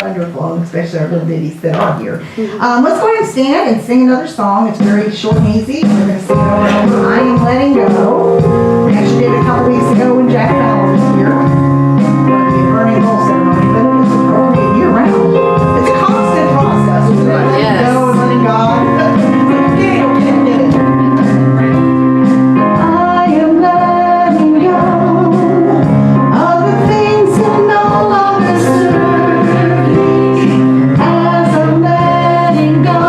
wonderful, especially our little biddies that are here. Let's go ahead and stand and sing another song. It's very short and easy. We're going to sing it over and over. I Am Letting Go. We actually did it a couple weeks ago when Jack Fowler was here. The burning goal ceremony, but it's appropriate year round. It's a constant process. Letting go and letting God. Okay, get it. I am letting go of the things that no longer serve me. As I'm letting go,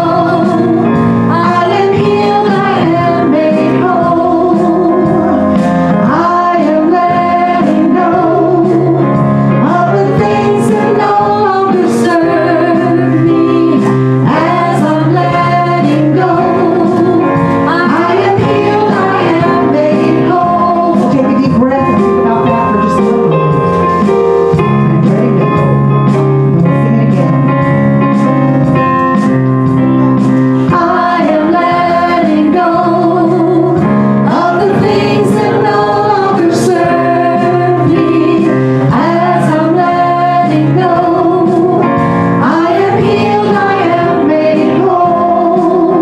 I am healed, I am made whole. I am letting go of the things that no longer serve me. As I'm letting go, I am healed, I am made whole. Take a deep breath and think about that for just a little bit. I'm letting go. We'll sing it again. I am letting go of the things that no longer serve me. As I'm letting go, I am healed, I am made whole.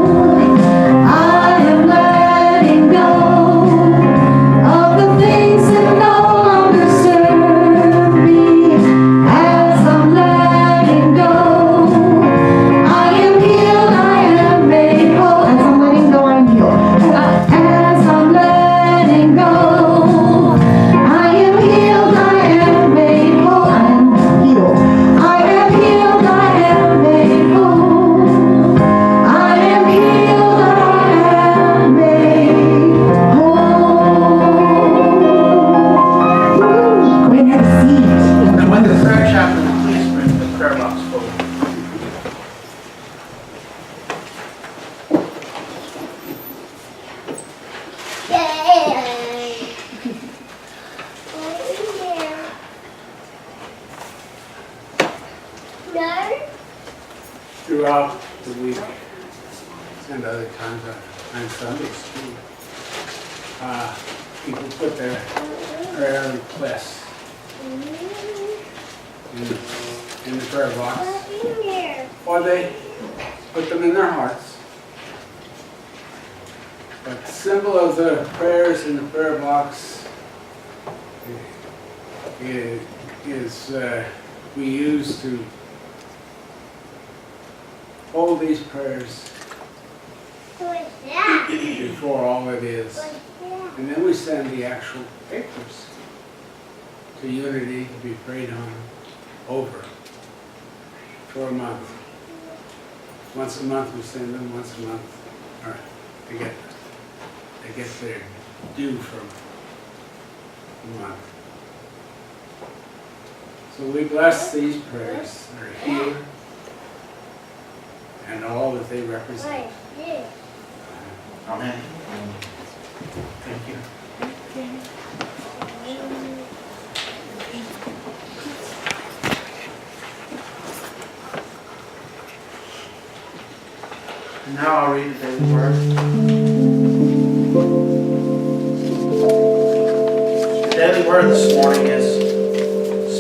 I am letting go of the things that no longer serve me. As I'm letting go, I am healed, I am made whole. As I'm letting go, I'm healed. As I'm letting go, I am healed, I am made whole. I'm healed. I am healed, I am made whole. I am healed, I am made whole. Go ahead and have a seat. And when the prayer chaplain, please bring the prayer box forward. Throughout the week and other times on Sunday school, people put their prayer requests in the prayer box, or they put them in their hearts. But the symbol of the prayers in the prayer box is we use to hold these prayers before all it is. And then we send the actual papers to Unity to be prayed on over for a month. Once a month we send them, once a month, or they get their due for a month. So we bless these prayers that are here and all that they represent. Amen. Thank you. And now I'll read the daily word. The daily word this morning is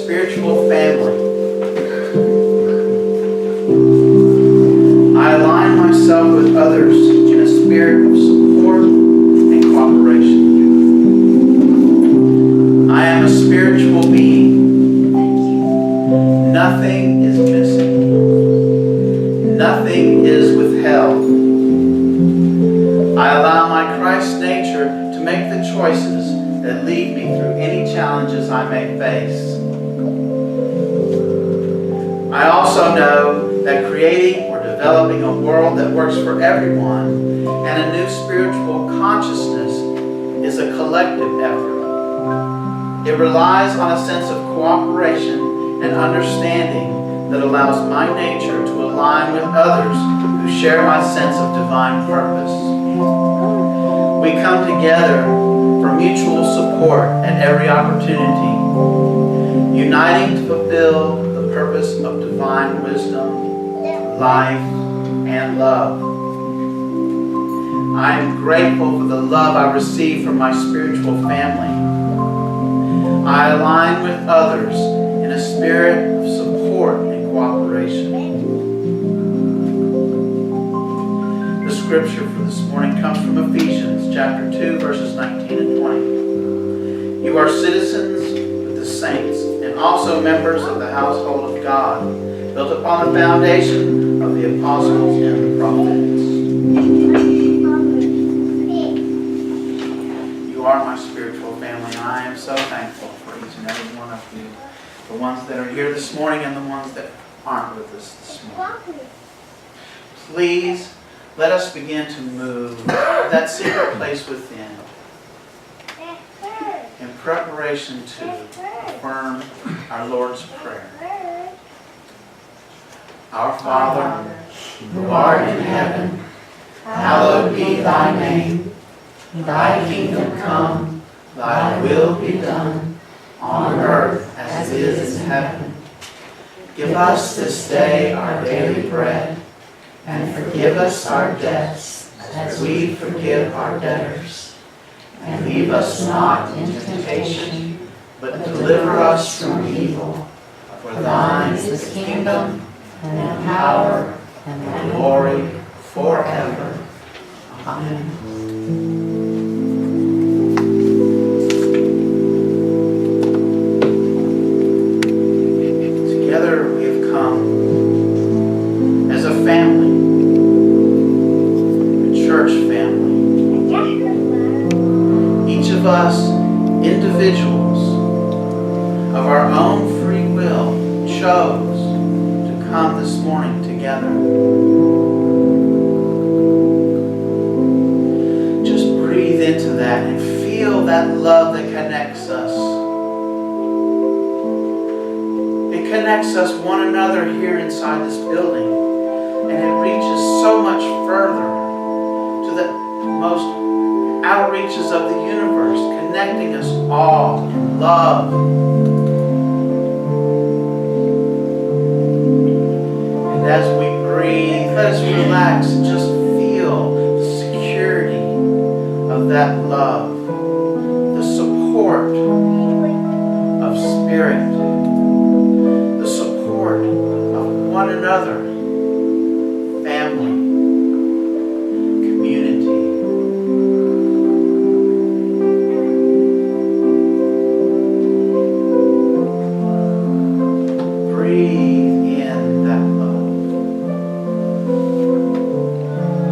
spiritual family. I align myself with others in a spirit of support and cooperation. I am a spiritual being. Nothing is missing. Nothing is withheld. I allow my Christ nature to make the choices that lead me through any challenges I may face. I also know that creating or developing a world that works for everyone and a new spiritual consciousness is a collective effort. It relies on a sense of cooperation and understanding that allows my nature to align with others who share my sense of divine purpose. We come together for mutual support at every opportunity, uniting to fulfill the purpose of divine wisdom, life, and love. I am grateful for the love I receive from my spiritual family. I align with others in a spirit of support and cooperation. The scripture for this morning comes from Ephesians chapter 2, verses 19 and 20. You are citizens with the saints and also members of the household of God, built upon the foundation of the apostles and the prophets. You are my spiritual family, and I am so thankful for each and every one of you. The ones that are here this morning and the ones that aren't with us this morning. Please let us begin to move to that secret place within in preparation to affirm our Lord's Prayer. Our Father, who art in heaven, hallowed be thy name. Thy kingdom come, thy will be done, on earth as it is in heaven. Give us this day our daily bread, and forgive us our debts as we forgive our debtors. And leave us not in temptation, but deliver us from evil. For thine is the kingdom, and the power, and the glory forever. Amen. Together we have come as a family, a church family. Each of us individuals of our own free will chose to come this morning together. Just breathe into that and feel that love that connects us. It connects us one another here inside this building, and it reaches so much further to the most outreaches of the universe, connecting us all in love. And as we breathe, let us relax and just feel the security of that love, the support of spirit, the support of one another, family, community. Breathe in that love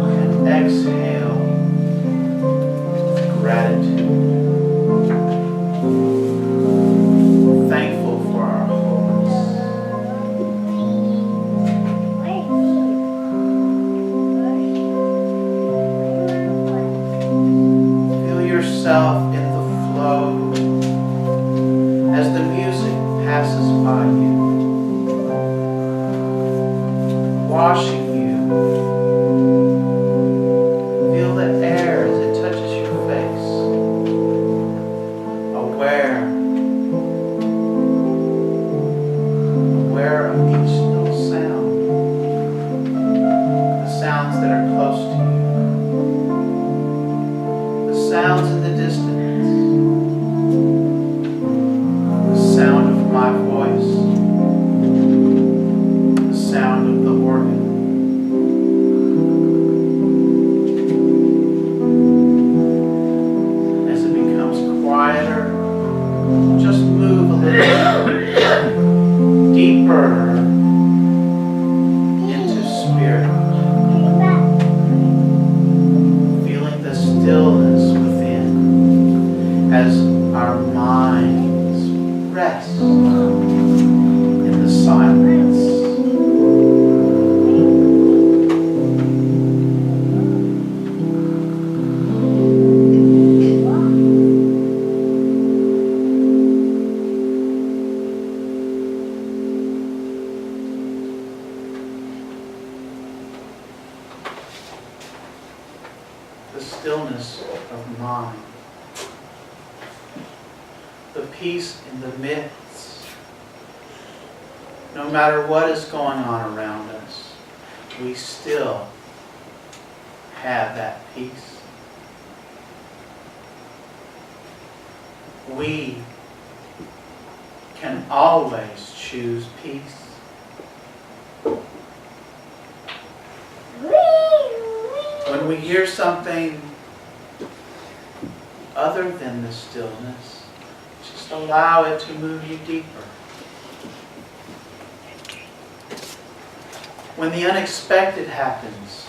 and exhale gratitude. Thankful for our homes. Feel yourself in the flow as the music passes by you, washing you. Feel the air as it touches your face. Aware of each little sound. The sounds that are close to you. The sounds in the distance. The sound of my voice. The sound of the organ. As it becomes quieter, just move a little deeper into spirit, feeling the stillness within as our minds rest in the silence. The stillness of mind, the peace in the midst. No matter what is going on around us, we still have that peace. We can always choose peace. When we hear something other than the stillness, just allow it to move you deeper. When the unexpected happens,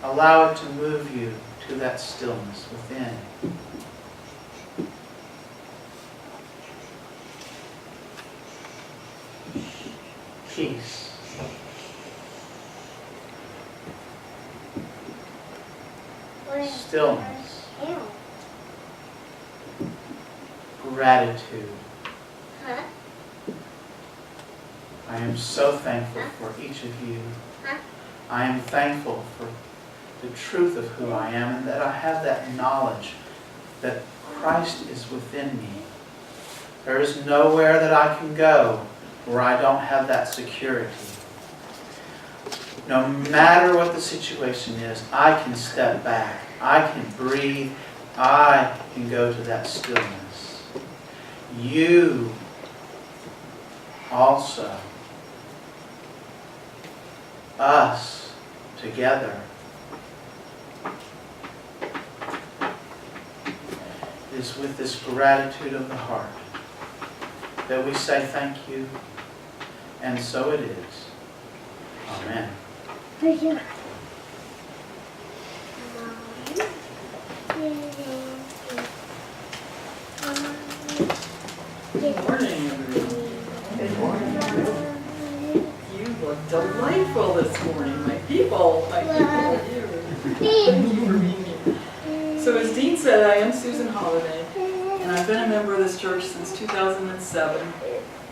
allow it to move you to that stillness within. Peace. Stillness. Gratitude. I am so thankful for each of you. I am thankful for the truth of who I am and that I have that knowledge that Christ is within me. There is nowhere that I can go where I don't have that security. No matter what the situation is, I can step back. I can breathe. I can go to that stillness. You also, us together, is with this gratitude of the heart that we say thank you, and so it is. Amen. Thank you. Good morning, everyone. Good morning. You look delightful this morning. My people are here. Thank you for being here. So as Dean said, I am Susan Holliday, and I've been a member of this church since 2007.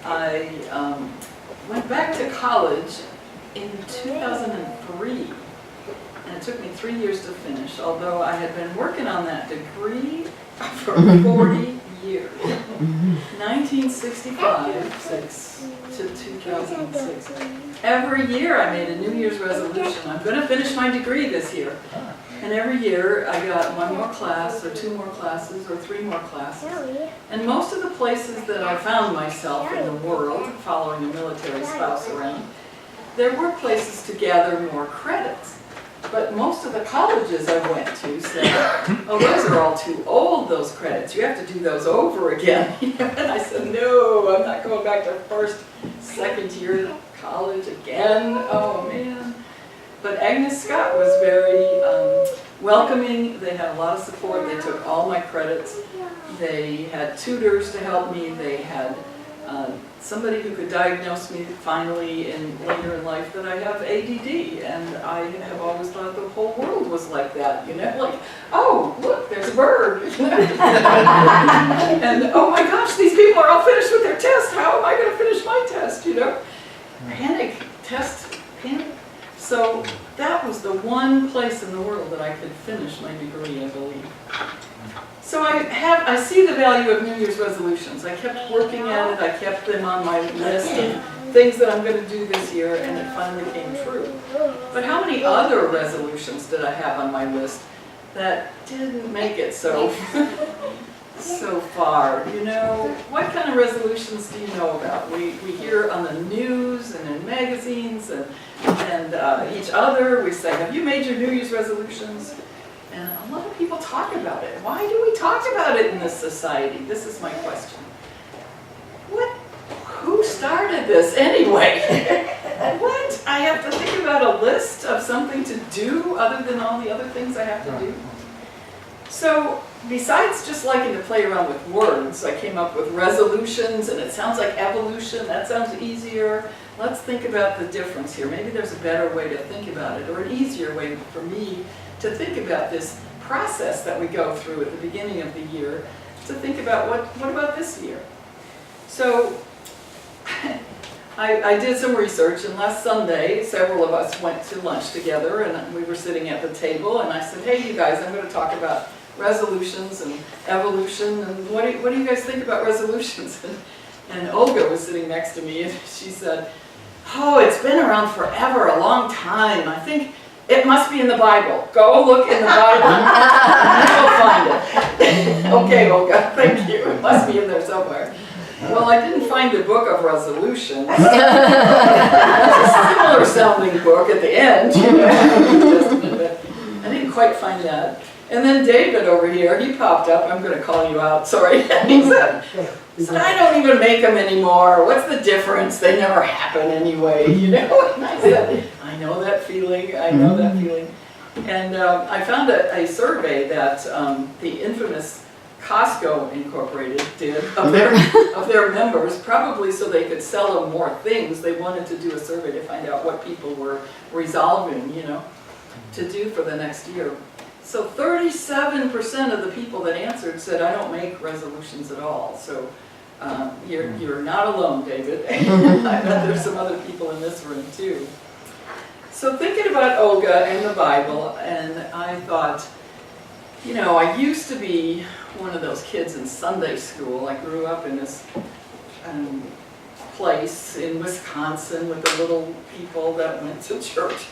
I went back to college in 2003, and it took me 3 years to finish, although I had been working on that degree for 40 years. 1965 to 2006. Every year I made a New Year's resolution. I'm going to finish my degree this year. And every year I got one more class, or two more classes, or three more classes. And most of the places that I found myself in the world, following a military spouse around, there were places to gather more credits. But most of the colleges I went to said, oh, those are all too old, those credits. You have to do those over again. And I said, no, I'm not going back to first, second year college again. Oh, man. But Agnes Scott was very welcoming. They had a lot of support. They took all my credits. They had tutors to help me. They had somebody who could diagnose me finally later in life that I have ADD, and I have always thought the whole world was like that, you know, like, oh, look, there's a bird, and oh my gosh, these people are all finished with their test, how am I going to finish my test, you know? Panic. So that was the one place in the world that I could finish my degree, I believe. So I see the value of New Year's resolutions. I kept working at it. I kept them on my list of things that I'm going to do this year, and it finally came true. But how many other resolutions did I have on my list that didn't make it so far? You know, what kind of resolutions do you know about? We hear on the news and in magazines and each other. We say, have you made your New Year's resolutions? And a lot of people talk about it. Why do we talk about it in this society? This is my question. Who started this anyway? What? I have to think about a list of something to do other than all the other things I have to do? So, besides just liking to play around with words, I came up with resolutions, and it sounds like evolution. That sounds easier. Let's think about the difference here. Maybe there's a better way to think about it, or an easier way for me to think about this process that we go through at the beginning of the year, to think about what about this year. So I did some research, and last Sunday several of us went to lunch together, and we were sitting at the table, and I said, hey you guys, I'm going to talk about resolutions and evolution, and what do you guys think about resolutions? And Olga was sitting next to me, and she said, oh, it's been around forever, a long time. I think it must be in the Bible. Go look in the Bible, and you'll find it. Okay, Olga, thank you. It must be in there somewhere. Well, I didn't find the book of resolutions. It's a similar sounding book at the end, you know, but I didn't quite find that. And then David over here, he popped up. I'm going to call you out, sorry. He said, I don't even make them anymore. What's the difference? They never happen anyway, you know? And I said, I know that feeling, I know that feeling. And I found a survey that the infamous Costco Incorporated did of their members, probably so they could sell them more things. They wanted to do a survey to find out what people were resolving, you know, to do for the next year. So 37% of the people that answered said, I don't make resolutions at all. So you're not alone, David. I bet there's some other people in this room too. So thinking about Olga and the Bible, and I thought, you know, I used to be one of those kids in Sunday school. I grew up in this place in Wisconsin with the little people that went to church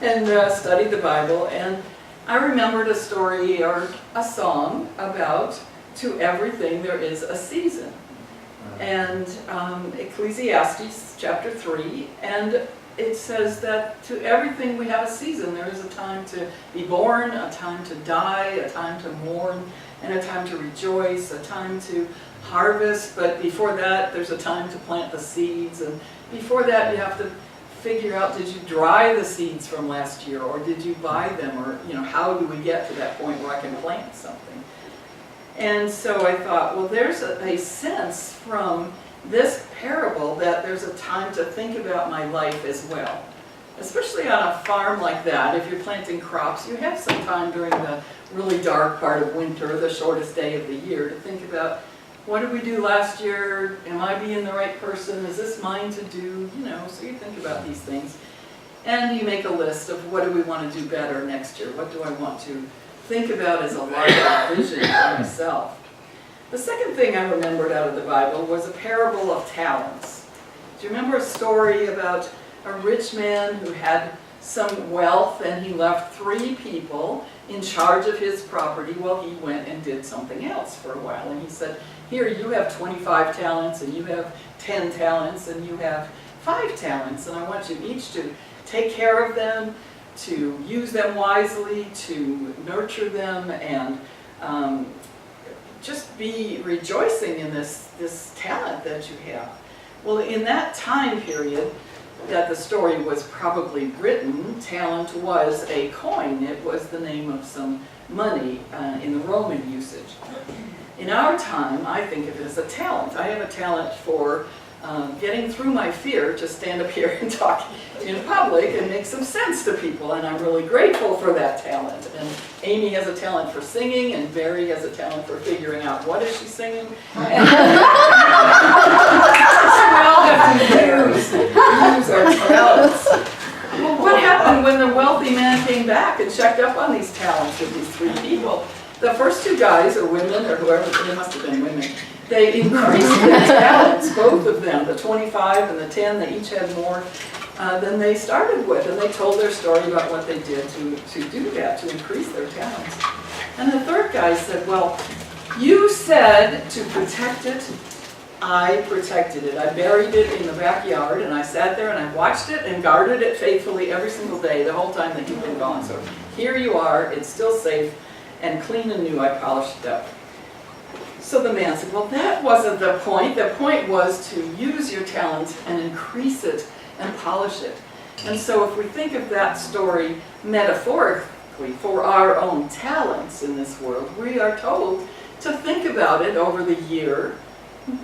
and studied the Bible. And I remembered a story or a song about to everything there is a season. And Ecclesiastes chapter 3, and it says that to everything we have a season. There is a time to be born, a time to die, a time to mourn, and a time to rejoice, a time to harvest. But before that, there's a time to plant the seeds. And before that, you have to figure out, did you dry the seeds from last year, or did you buy them, or, you know, how do we get to that point where I can plant something? And so I thought, well, there's a sense from this parable that there's a time to think about my life as well. Especially on a farm like that, if you're planting crops, you have some time during the really dark part of winter, the shortest day of the year, to think about, what did we do last year? Am I being the right person? Is this mine to do? You know, so you think about these things. And you make a list of what do we want to do better next year? What do I want to think about as a larger vision for myself? The second thing I remembered out of the Bible was a parable of talents. Do you remember a story about a rich man who had some wealth and he left 3 people in charge of his property while he went and did something else for a while? And he said, here, you have 25 talents, and you have 10 talents, and you have 5 talents, and I want you each to take care of them, to use them wisely, to nurture them, and just be rejoicing in this talent that you have. Well, in that time period that the story was probably written, talent was a coin. It was the name of some money in the Roman usage. In our time, I think of it as a talent. I have a talent for getting through my fear to stand up here and talk in public and make some sense to people, and I'm really grateful for that talent. And Amy has a talent for singing, and Barry has a talent for figuring out what is she singing. And so we all have to use our talents. Well, what happened when the wealthy man came back and checked up on these talents of these 3 people? The first 2 guys, or women, or whoever, they must have been women, they increased their talents, both of them, the 25 and the 10, they each had more than they started with. And they told their story about what they did to do that, to increase their talents. And the third guy said, well, you said to protect it, I protected it. I buried it in the backyard, and I sat there and I watched it and guarded it faithfully every single day, the whole time that you've been gone. So here you are, it's still safe, and clean and new, I polished it up. So the man said, well, that wasn't the point. The point was to use your talent and increase it and polish it. And so if we think of that story metaphorically for our own talents in this world, we are told to think about it over the year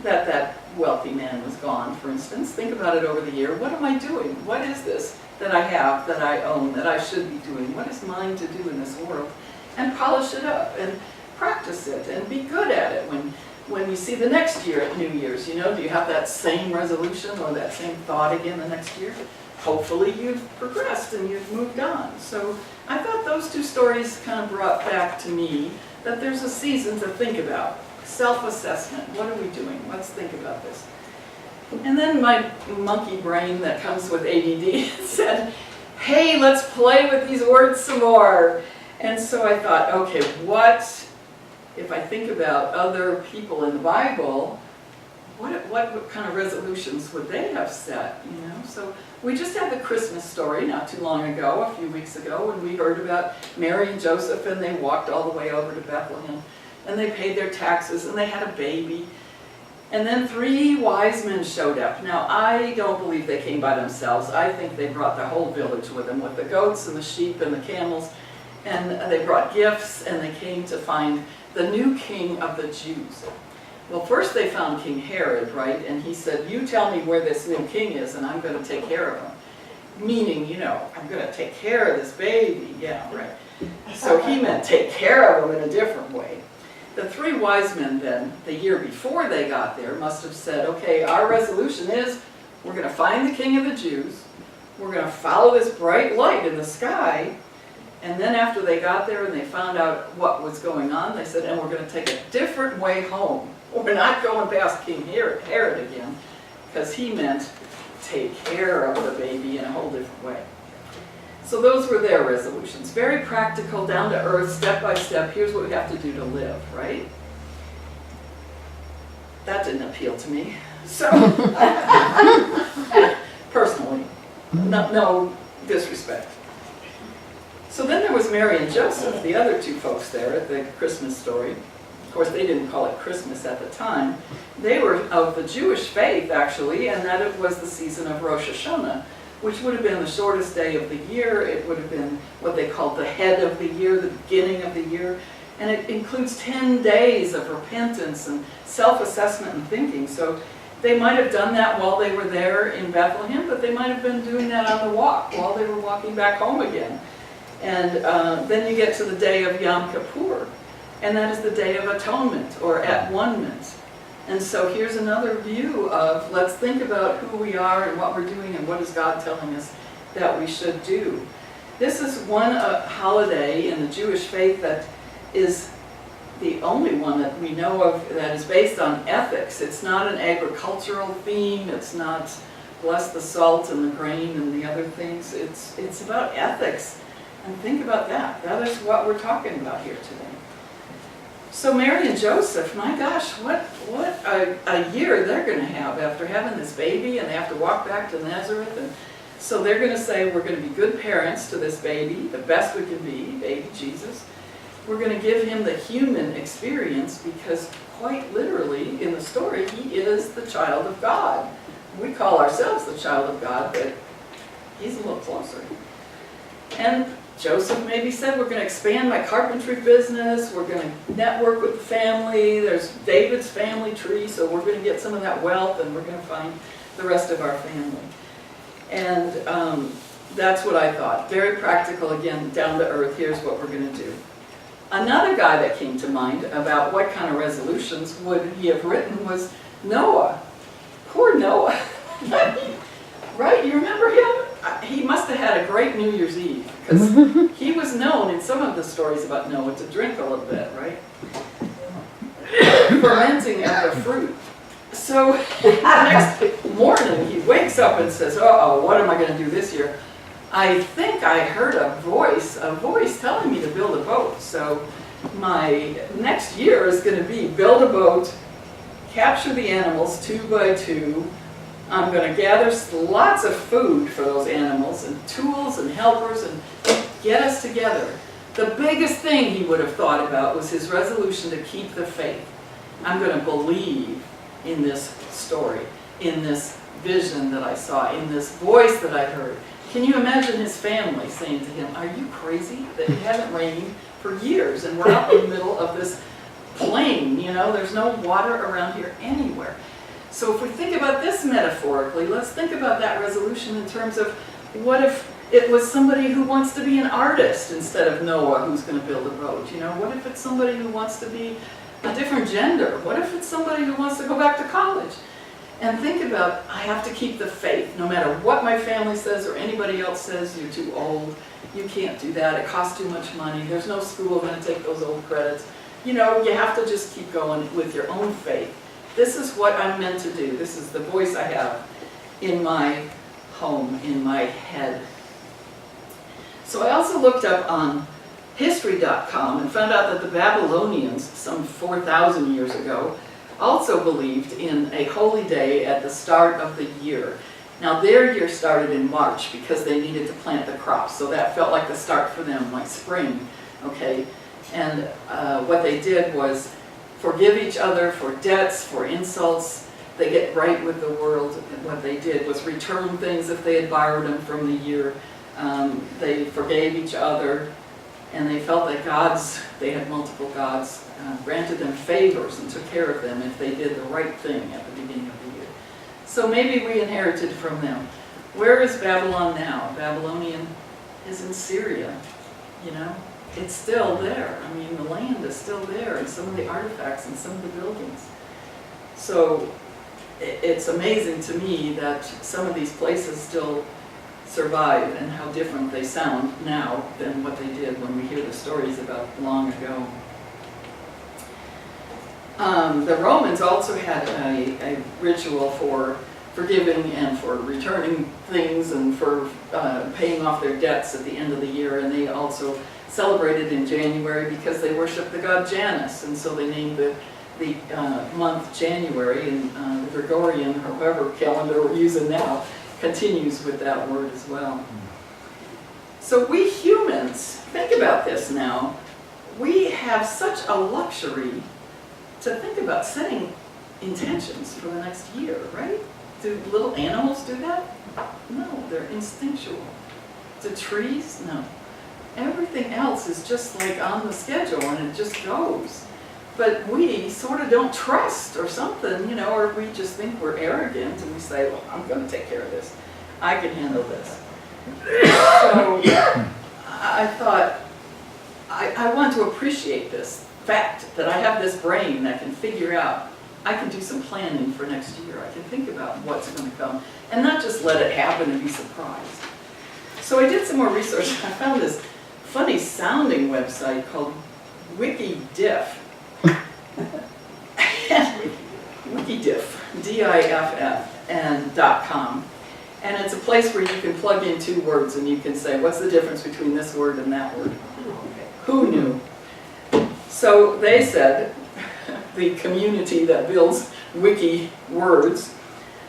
that wealthy man was gone, for instance. Think about it over the year. What am I doing? What is this that I have, that I own, that I should be doing? What is mine to do in this world? And polish it up and practice it and be good at it when you see the next year at New Year's. You know, do you have that same resolution or that same thought again the next year? Hopefully you've progressed and you've moved on. So I thought those 2 stories kind of brought back to me that there's a season to think about. Self-assessment. What are we doing? Let's think about this. And then my monkey brain that comes with ADD said, hey, let's play with these words some more. And so I thought, okay, what if I think about other people in the Bible, what kind of resolutions would they have set, you know? So we just had the Christmas story not too long ago, a few weeks ago, when we heard about Mary and Joseph, and they walked all the way over to Bethlehem, and they paid their taxes, and they had a baby. And then 3 wise men showed up. Now, I don't believe they came by themselves. I think they brought the whole village with them, with the goats and the sheep and the camels, and they brought gifts, and they came to find the new king of the Jews. Well, first they found King Herod, right? And he said, you tell me where this new king is, and I'm going to take care of him. Meaning, you know, I'm going to take care of this baby. Yeah, right. So he meant take care of him in a different way. The 3 wise men then, the year before they got there, must have said, okay, our resolution is we're going to find the king of the Jews, we're going to follow this bright light in the sky, and then after they got there and they found out what was going on, they said, and we're going to take a different way home. We're not going past King Herod again, because he meant take care of the baby in a whole different way. So those were their resolutions. Very practical, down to earth, step by step. Here's what we have to do to live, right? That didn't appeal to me. So, personally, no disrespect. So then there was Mary and Joseph, the other 2 folks there at the Christmas story. Of course, they didn't call it Christmas at the time. They were of the Jewish faith, actually, and that it was the season of Rosh Hashanah, which would have been the shortest day of the year. It would have been what they called the head of the year, the beginning of the year. And it includes 10 days of repentance and self-assessment and thinking. So they might have done that while they were there in Bethlehem, but they might have been doing that on the walk while they were walking back home again. And then you get to the day of Yom Kippur, and that is the Day of Atonement, or At-One-ment. And so here's another view of, let's think about who we are and what we're doing and what is God telling us that we should do. This is one holiday in the Jewish faith that is the only one that we know of that is based on ethics. It's not an agricultural theme. It's not bless the salt and the grain and the other things. It's about ethics. And think about that. That is what we're talking about here today. So Mary and Joseph, my gosh, what a year they're going to have after having this baby, and they have to walk back to Nazareth. And so they're going to say, we're going to be good parents to this baby, the best we can be, baby Jesus. We're going to give him the human experience because quite literally in the story, he is the child of God. We call ourselves the child of God, but he's a little closer. And Joseph maybe said, we're going to expand my carpentry business, we're going to network with the family, there's David's family tree, so we're going to get some of that wealth and we're going to find the rest of our family. And that's what I thought. Very practical, again, down to earth, here's what we're going to do. Another guy that came to mind about what kind of resolutions would he have written was Noah. Poor Noah. Right, you remember him? He must have had a great New Year's Eve, because he was known in some of the stories about Noah to drink a little bit, right? Fermenting of the fruit. So the next morning he wakes up and says, uh-oh, what am I going to do this year? I think I heard a voice telling me to build a boat. So my next year is going to be build a boat, capture the animals 2 by 2, I'm going to gather lots of food for those animals and tools and helpers and get us together. The biggest thing he would have thought about was his resolution to keep the faith. I'm going to believe in this story, in this vision that I saw, in this voice that I heard. Can you imagine his family saying to him, are you crazy? That it hasn't rained for years and we're out in the middle of this plain, you know, there's no water around here anywhere. So if we think about this metaphorically, let's think about that resolution in terms of what if it was somebody who wants to be an artist instead of Noah who's going to build a boat? You know, what if it's somebody who wants to be a different gender? What if it's somebody who wants to go back to college? And think about, I have to keep the faith. No matter what my family says or anybody else says, you're too old, you can't do that, it costs too much money, there's no school going to take those old credits. You know, you have to just keep going with your own faith. This is what I'm meant to do. This is the voice I have in my home, in my head. So I also looked up on history.com and found out that the Babylonians, some 4,000 years ago, also believed in a holy day at the start of the year. Now their year started in March because they needed to plant the crops, so that felt like the start for them, like spring, okay? And what they did was forgive each other for debts, for insults. They get right with the world. And what they did was return things if they had borrowed them from the year. They forgave each other, and they felt that they had multiple gods, granted them favors and took care of them if they did the right thing at the beginning of the year. So maybe we inherited from them. Where is Babylon now? Babylonian is in Syria, you know? It's still there. I mean, the land is still there, and some of the artifacts and some of the buildings. So it's amazing to me that some of these places still survive and how different they sound now than what they did when we hear the stories about long ago. The Romans also had a ritual for forgiving and for returning things and for paying off their debts at the end of the year, and they also celebrated in January because they worshiped the god Janus, and so they named the month January, and the Gregorian, however calendar we're using now, continues with that word as well. So we humans, think about this now, we have such a luxury to think about setting intentions for the next year, right? Do little animals do that? No, they're instinctual. Do trees? No. Everything else is just like on the schedule and it just goes. But we sort of don't trust or something, you know, or we just think we're arrogant and we say, well, I'm going to take care of this. I can handle this. So I thought, I want to appreciate this fact that I have this brain that can figure out, I can do some planning for next year. I can think about what's going to come and not just let it happen and be surprised. So I did some more research. I found this funny sounding website called WikiDiff. WikiDiff, D-I-F-F, and .com. And it's a place where you can plug in two words and you can say, what's the difference between this word and that word? Who knew? So they said, the community that builds wiki words,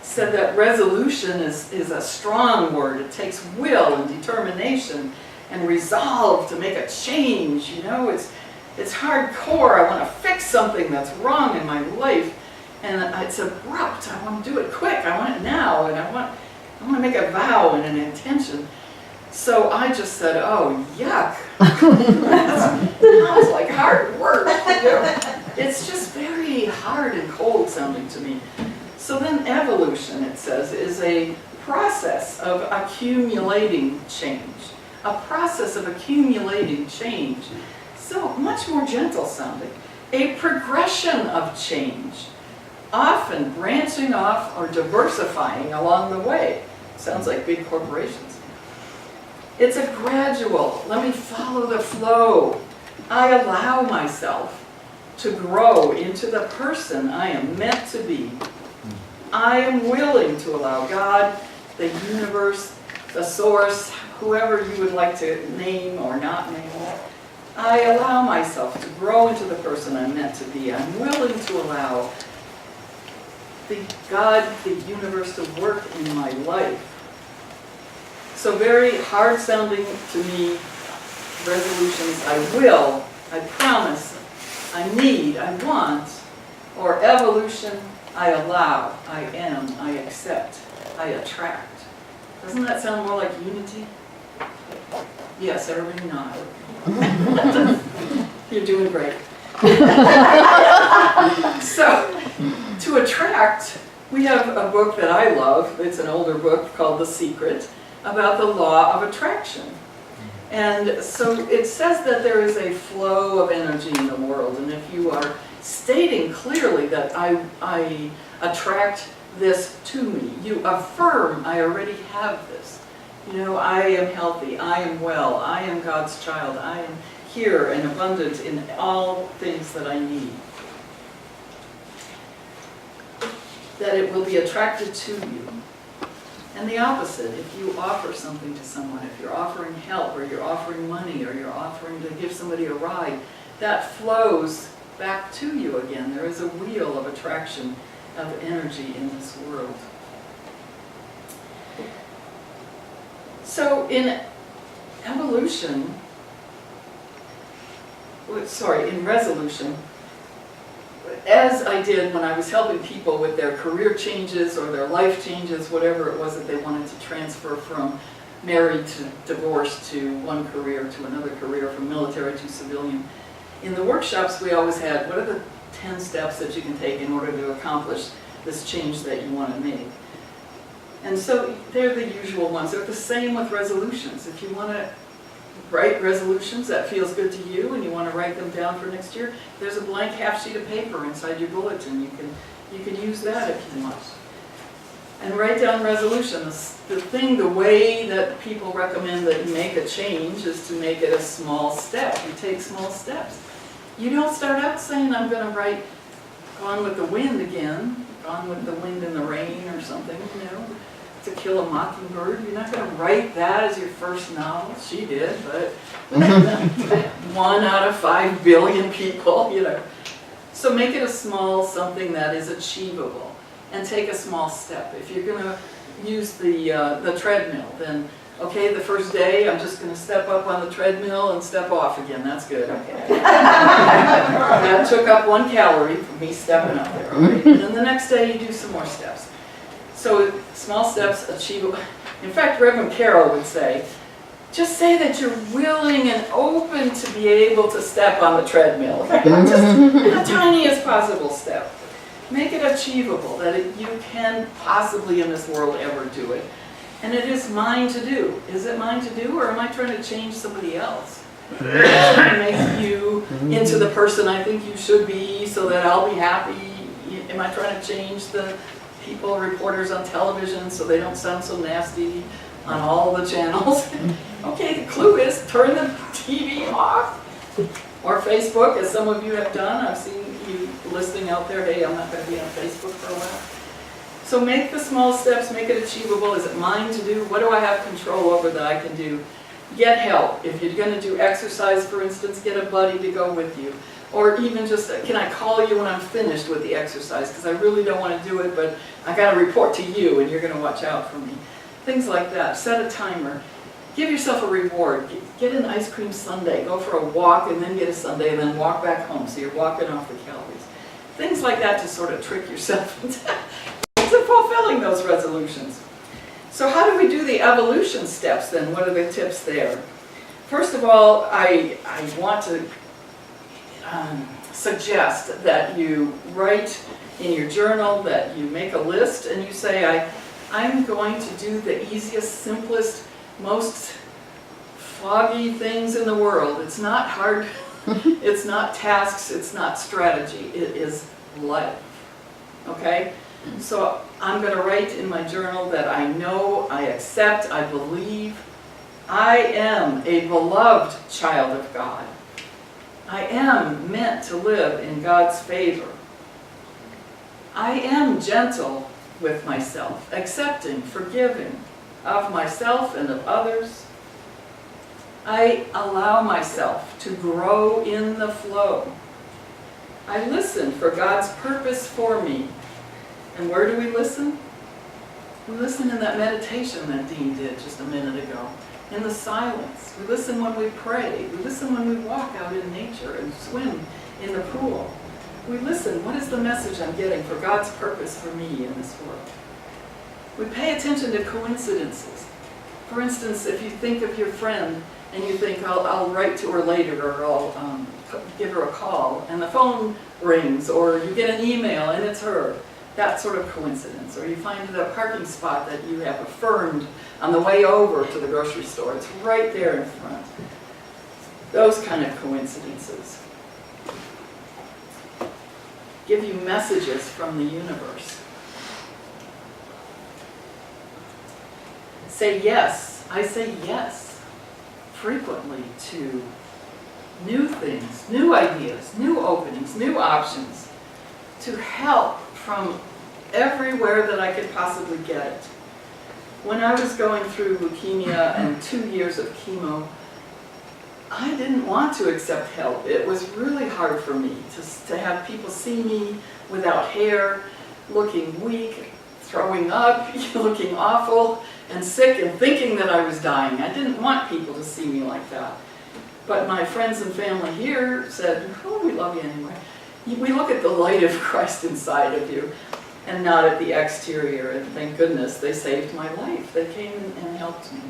said that resolution is a strong word. It takes will and determination and resolve to make a change, you know? It's hardcore. I want to fix something that's wrong in my life, and it's abrupt. I want to do it quick. I want it now, and I want to make a vow and an intention. So I just said, oh, yuck. That sounds like hard work. You know? It's just very hard and cold sounding to me. So then evolution, it says, is a process of accumulating change. A process of accumulating change. So much more gentle sounding. A progression of change. Often branching off or diversifying along the way. Sounds like big corporations. It's a gradual, let me follow the flow. I allow myself to grow into the person I am meant to be. I am willing to allow God, the universe, the source, whoever you would like to name or not name. I allow myself to grow into the person I'm meant to be. I'm willing to allow the God, the universe to work in my life. So very hard sounding to me resolutions, I will, I promise, I need, I want, or evolution, I allow, I am, I accept, I attract. Doesn't that sound more like unity? Yes, everybody nod. You're doing great. So, to attract, we have a book that I love, it's an older book called The Secret, about the law of attraction. And so it says that there is a flow of energy in the world, and if you are stating clearly that I attract this to me, you affirm I already have this. You know, I am healthy, I am well, I am God's child, I am here and abundant in all things that I need. That it will be attracted to you. And the opposite, if you offer something to someone, if you're offering help, or you're offering money, or you're offering to give somebody a ride, that flows back to you again. There is a wheel of attraction of energy in this world. So in evolution, in resolution, as I did when I was helping people with their career changes or their life changes, whatever it was that they wanted to transfer from married to divorced to one career to another career, from military to civilian. In the workshops we always had, what are the 10 steps that you can take in order to accomplish this change that you want to make? And so they're the usual ones. They're the same with resolutions. If you want to write resolutions that feels good to you and you want to write them down for next year, there's a blank half sheet of paper inside your bulletin. You can use that if you want. And write down resolutions. The way that people recommend that you make a change is to make it a small step. You take small steps. You don't start out saying, I'm going to write Gone with the Wind again, Gone with the Wind and the Rain or something, you know, To Kill a Mockingbird. You're not going to write that as your first novel. She did, but 1 out of 5 billion people, you know. So make it a small something that is achievable and take a small step. If you're going to use the treadmill, then okay, the first day I'm just going to step up on the treadmill and step off again. That's good. Okay. That took up 1 calorie from me stepping up there. Okay. And then the next day you do some more steps. So small steps, achievable. In fact, Reverend Carroll would say, just say that you're willing and open to be able to step on the treadmill. Just the tiniest possible step. Make it achievable, that you can possibly in this world ever do it. And it is mine to do. Is it mine to do, or am I trying to change somebody else? Am I trying to make you into the person I think you should be so that I'll be happy? Am I trying to change the people, reporters on television so they don't sound so nasty on all the channels? Okay, the clue is turn the TV off. Or Facebook, as some of you have done. I've seen you listing out there, hey, I'm not going to be on Facebook for a while. So make the small steps, make it achievable. Is it mine to do? What do I have control over that I can do? Get help. If you're going to do exercise, for instance, get a buddy to go with you. Or even just, can I call you when I'm finished with the exercise? Because I really don't want to do it, but I got to report to you and you're going to watch out for me. Things like that. Set a timer. Give yourself a reward. Get an ice cream sundae. Go for a walk and then get a sundae and then walk back home. So you're walking off the calories. Things like that to sort of trick yourself into fulfilling those resolutions. So how do we do the evolution steps then? What are the tips there? First of all, I want to suggest that you write in your journal, that you make a list and you say, I'm going to do the easiest, simplest, most foggy things in the world. It's not hard, it's not tasks, it's not strategy, it is life. Okay? So I'm going to write in my journal that I know, I accept, I believe, I am a beloved child of God. I am meant to live in God's favor. I am gentle with myself, accepting, forgiving of myself and of others. I allow myself to grow in the flow. I listen for God's purpose for me. And where do we listen? We listen in that meditation that Dean did just a minute ago. In the silence. We listen when we pray. We listen when we walk out in nature and swim in the pool. We listen, what is the message I'm getting for God's purpose for me in this world? We pay attention to coincidences. For instance, if you think of your friend and you think, I'll write to her later, or I'll give her a call, and the phone rings, or you get an email and it's her. That sort of coincidence. Or you find a parking spot that you have affirmed on the way over to the grocery store. It's right there in front. Those kind of coincidences give you messages from the universe. Say yes. I say yes frequently to new things, new ideas, new openings, new options, to help from everywhere that I could possibly get it. When I was going through leukemia and 2 years of chemo, I didn't want to accept help. It was really hard for me to have people see me without hair, looking weak, throwing up, looking awful and sick, and thinking that I was dying. I didn't want people to see me like that. But my friends and family here said, oh, we love you anyway. We look at the light of Christ inside of you and not at the exterior. And thank goodness they saved my life. They came and helped me.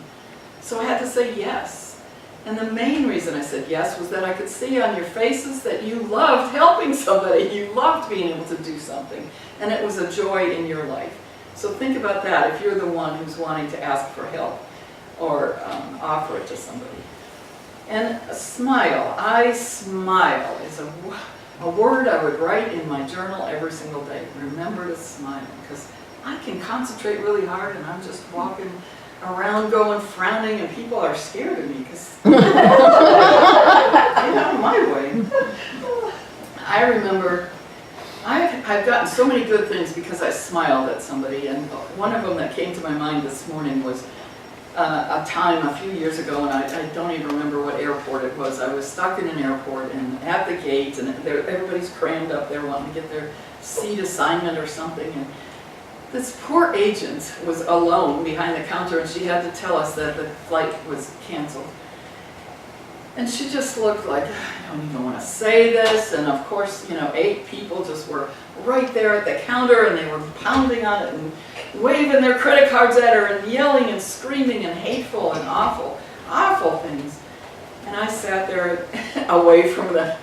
So I had to say yes. And the main reason I said yes was that I could see on your faces that you loved helping somebody. You loved being able to do something. And it was a joy in your life. So think about that if you're the one who's wanting to ask for help or offer it to somebody. And a smile. I smile is a word I would write in my journal every single day. Remember to smile, because I can concentrate really hard and I'm just walking around going frowning and people are scared of me because get out of my way. I remember I've gotten so many good things because I smiled at somebody, and one of them that came to my mind this morning was a time a few years ago, and I don't even remember what airport it was. I was stuck in an airport and at the gate, and everybody's crammed up there wanting to get their seat assignment or something. And this poor agent was alone behind the counter, and she had to tell us that the flight was canceled. And she just looked like, I don't even want to say this. And of course, 8 people just were right there at the counter, and they were pounding on it and waving their credit cards at her and yelling and screaming and hateful and awful, awful things. And I sat there away from the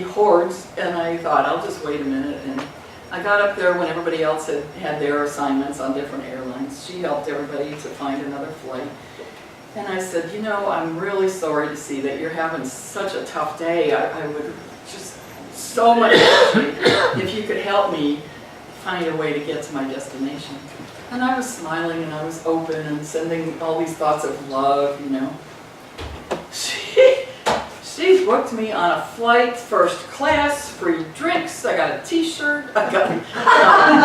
hordes, and I thought, I'll just wait a minute. And I got up there when everybody else had their assignments on different airlines. She helped everybody to find another flight. And I said, I'm really sorry to see that you're having such a tough day. I would just so much appreciate if you could help me find a way to get to my destination. And I was smiling and I was open and sending all these thoughts of love, She booked me on a flight, first class, free drinks, I got a t-shirt, I got a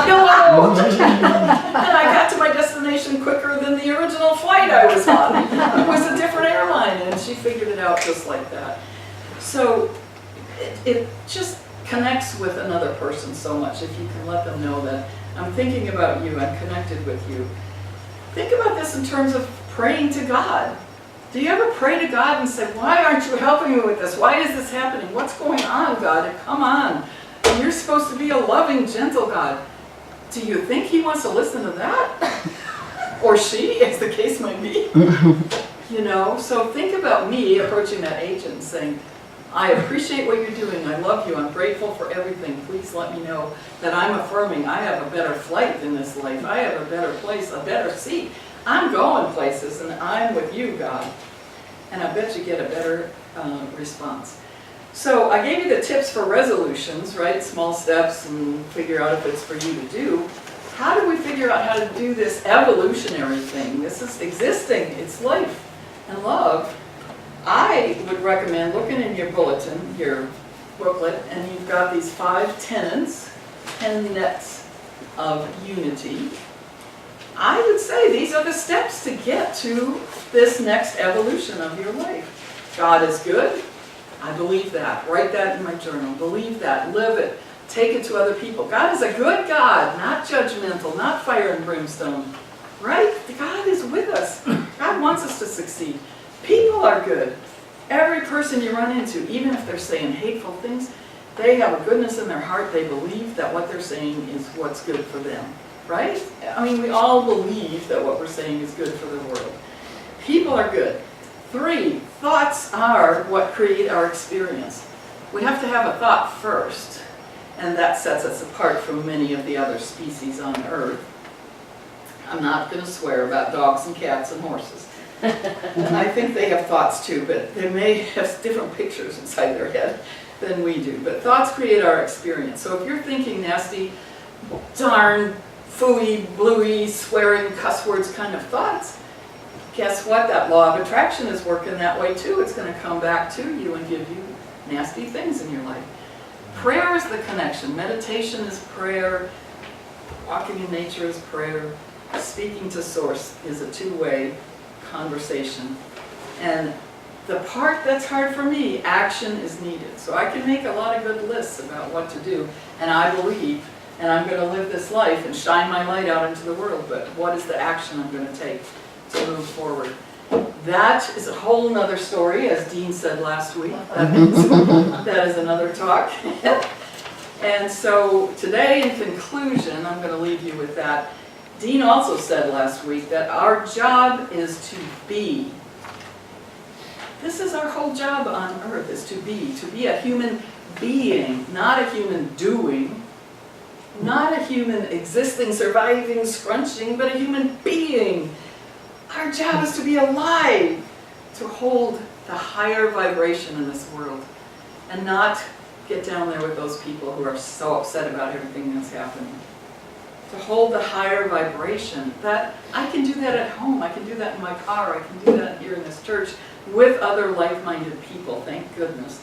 pillow, and I got to my destination quicker than the original flight I was on. It was a different airline, and she figured it out just like that. So it just connects with another person so much if you can let them know that I'm thinking about you, I'm connected with you. Think about this in terms of praying to God. Do you ever pray to God and say, why aren't you helping me with this? Why is this happening? What's going on, God? Come on. You're supposed to be a loving, gentle God. Do you think He wants to listen to that? Or she, as the case might be. So think about me approaching that agent and saying, I appreciate what you're doing. I love you. I'm grateful for everything. Please let me know that I'm affirming I have a better flight in this life. I have a better place, a better seat. I'm going places, and I'm with you, God. And I bet you get a better response. So I gave you the tips for resolutions, right? Small steps, and figure out if it's for you to do. How do we figure out how to do this evolutionary thing? This is existing. It's life and love. I would recommend looking in your bulletin, your booklet, and you've got these 5 tenets of unity. I would say these are the steps to get to this next evolution of your life. God is good. I believe that. Write that in my journal. Believe that. Live it. Take it to other people. God is a good God, not judgmental, not fire and brimstone. Right? God is with us. God wants us to succeed. People are good. Every person you run into, even if they're saying hateful things, they have a goodness in their heart. They believe that what they're saying is what's good for them. Right? I mean, we all believe that what we're saying is good for the world. People are good. 3, thoughts are what create our experience. We have to have a thought first, and that sets us apart from many of the other species on Earth. I'm not going to swear about dogs and cats and horses. And I think they have thoughts too, but they may have different pictures inside their head than we do. But thoughts create our experience. So if you're thinking nasty, darn, phooey, bluey, swearing, cuss words kind of thoughts, guess what? That law of attraction is working that way too. It's going to come back to you and give you nasty things in your life. Prayer is the connection. Meditation is prayer. Walking in nature is prayer. Speaking to Source is a 2-way conversation. And The part that's hard for me, action is needed. So I can make a lot of good lists about what to do, and I believe, and I'm going to live this life and shine my light out into the world, but what is the action I'm going to take to move forward? That is a whole nother story, as Dean said last week. That is another talk. And so today, in conclusion, I'm going to leave you with that. Dean also said last week that our job is to be. This is our whole job on earth, is to be a human being, not a human doing, not a human existing, surviving, scrunching, but a human being. Our job is to be alive, to hold the higher vibration in this world, and not get down there with those people who are so upset about everything that's happening. To hold the higher vibration. That I can do that at home, I can do that in my car, I can do that here in this church with other like-minded people, thank goodness.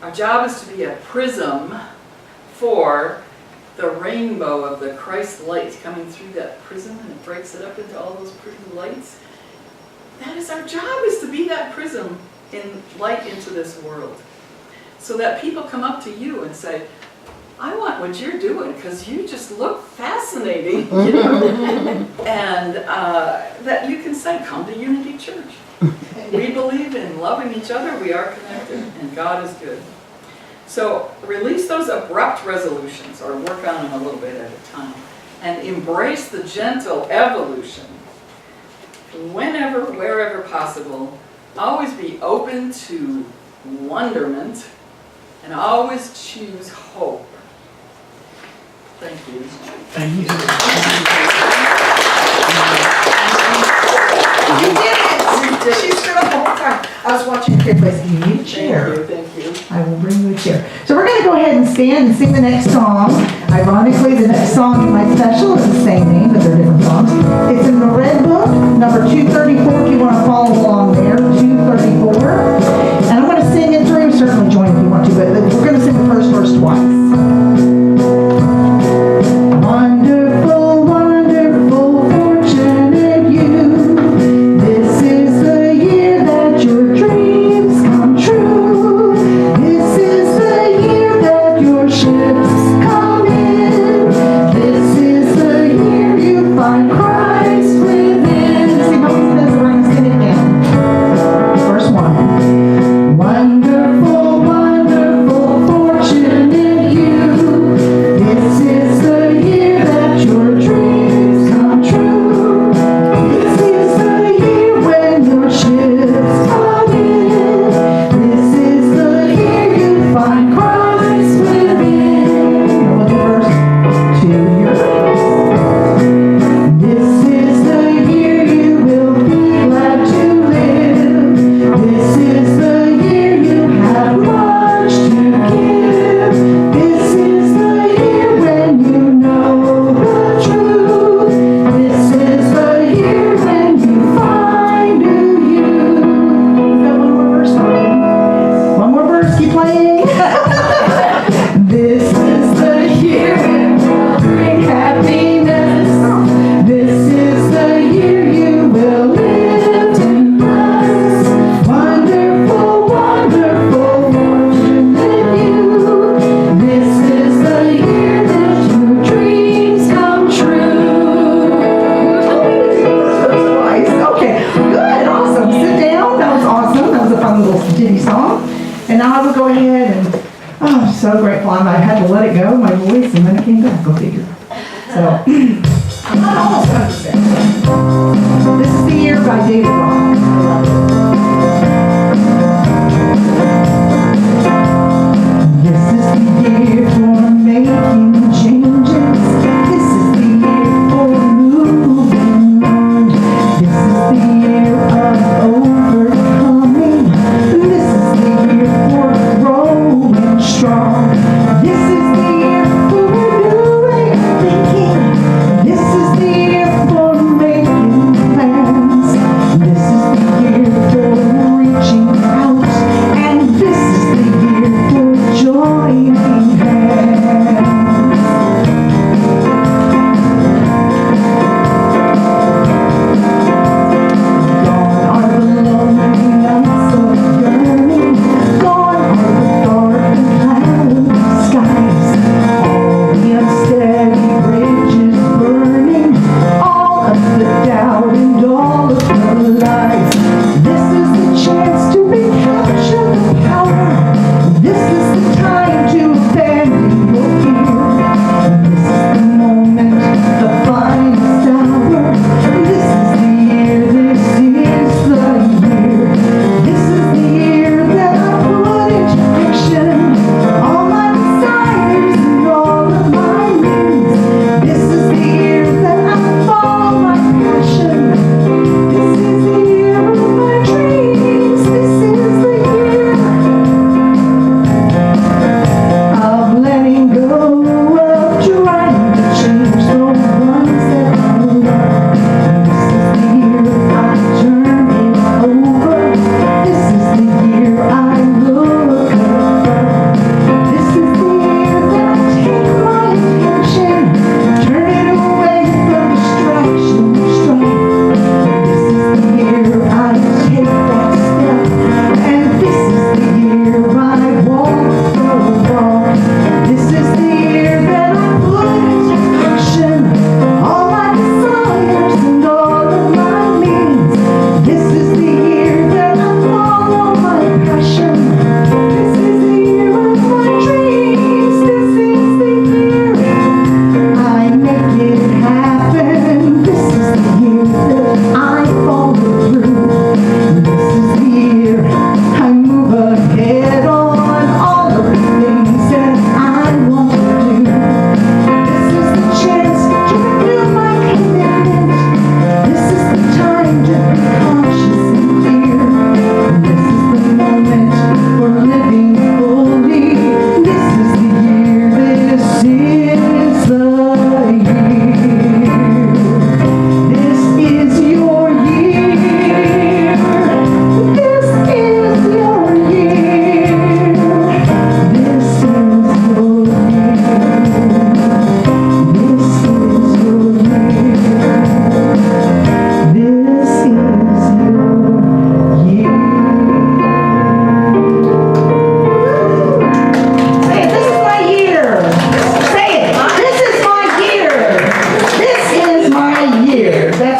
Our job is to be a prism for the rainbow of the Christ light coming through that prism, and it breaks it up into all those pretty lights. That is our job, is to be that prism in light into this world. So that people come up to you and say, I want what you're doing because you just look fascinating, you know? And that you can say, come to Unity Church. We believe in loving each other, we are connected, and God is good. So release those abrupt resolutions, or work on them a little bit at a time, and embrace the gentle evolution. Whenever, wherever possible, always be open to wonderment, and always choose hope. Thank you. Thank you. You did it! She stood up the whole time. I was watching your kid, but you need a chair. Thank you. I will bring you a chair. So we're going to go ahead and stand and sing the next song. Ironically, the next song in my special is the same name, but they're different songs. It's in the red book, number 234, if you want to follow along there, 234. And I'm going to sing it through. Certainly join if you want to, but we're going to sing the first verse twice. Wonderful, wonderful, fortunate you. This is the year that your dreams come true. This is the year that your ships come in. This is the year you find Christ within. See how it says, we're going to sing it again. Verse 1. Wonderful, wonderful, fortunate you. This is the year that your dreams come true. This is the year when your ships come in. This is the year you find Christ within. Look at verse 2 here. This is the year you will be glad to live. This is the year you have much to give. This is the year when you know the truth. This is the year when you find who you. Got one more verse, darling? One more verse, keep playing. This is the year when we'll bring happiness. This is the year you will live in Christ. Wonderful, wonderful, fortunate you. This is the year that your dreams come true. Okay, good, awesome. Sit down. That was awesome. That was a fun little ditty song. And now I will go ahead and, oh, I'm so grateful. I had to let it go, my voice, and then it came back. Go figure. So, I'm almost done with that. This is the year by David Roth. This is the year for making changes. This is the year for moving on. This is the year of overcoming. This is the year for growing strong. This is the year for renewing thinking. This is the year for making plans. This is the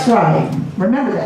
That's right. Remember that.